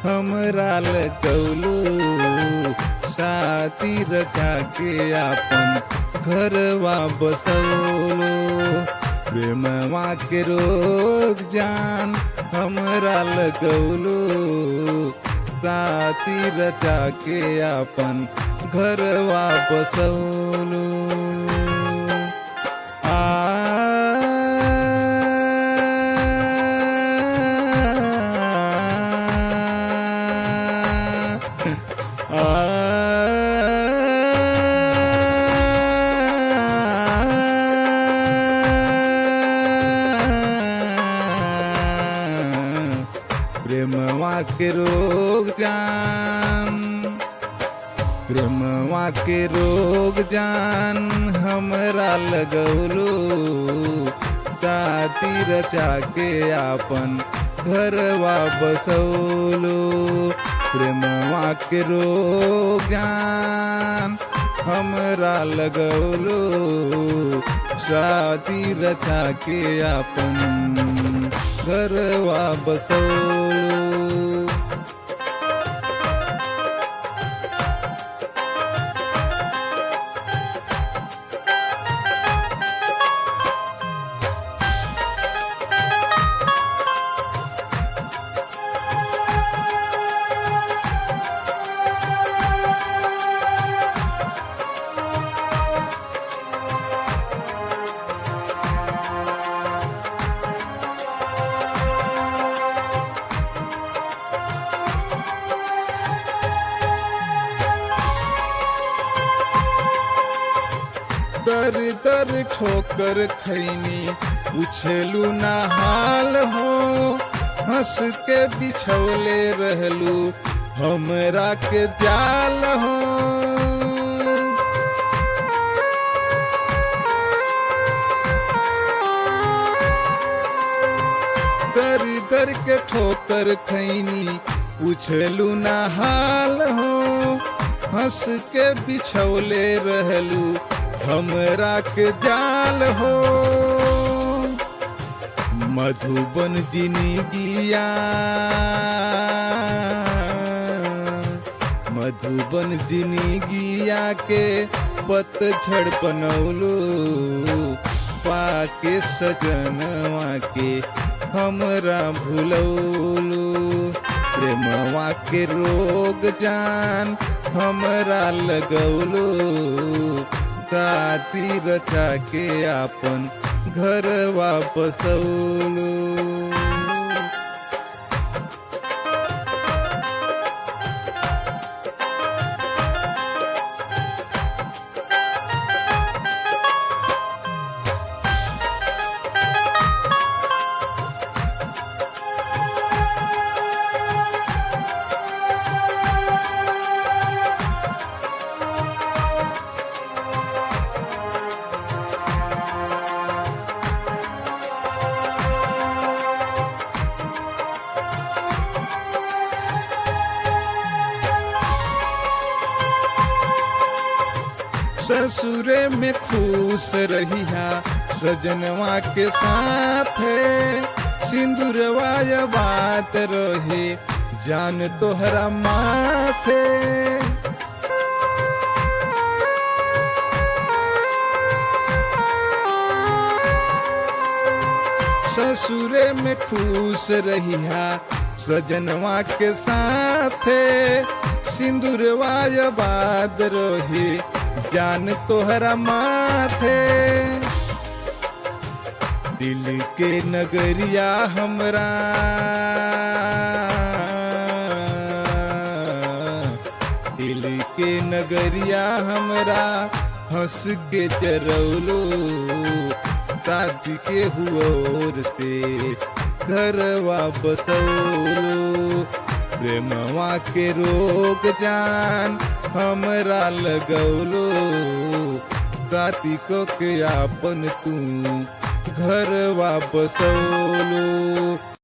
हमरा लगौलू साथी रचा के आपन घरवा बसौलू। प्रेमवा के रोग जान हमरा लगौलू साथी रचा के आपन घरवा बसौलू। प्रेमवा के रोग जान, प्रेमवा के रोग जान हमरा लगौलू साथी रचा के आपन घरवा बसौलू। प्रेमवा के रोग जान हमरा लगौलू साथी रचा के आपन घरवा बसौलू। दर दर ठोकर खैनी पूछलू ना हाल हो, हंस के बिछौले रहलू हमरा के जाल हो। दर दर के ठोकर खैनी पूछलू ना हाल हो, हंस के बिछौले रहलू हमरा के जाल हो। मधुबन जिंदगिया, मधुबन जिंदगिया के पतझड़ बनौलू पाके सजनवा के हमरा भुलौलू। प्रेमवा के रोग जान हमरा लगौलू साथी रचा के आपन घरवा बसौलू। ससुरे में खुश रहिया सजनवा के साथ, सिंदूरवा बात रहे जान तोहरा माथे। ससुरे में खुश रहिया सजनवा के साथ, सिंदूरवा बात रहे जान तोहरा माथे। दिल के नगरिया हमरा, दिल के नगरिया हमरा हंस के चरौलू शादी के हुओर से घरवा बसौलू। प्रेमवा के रोग जान हमरा लगौलू साथी को के आपन तू घरवा बसौलू।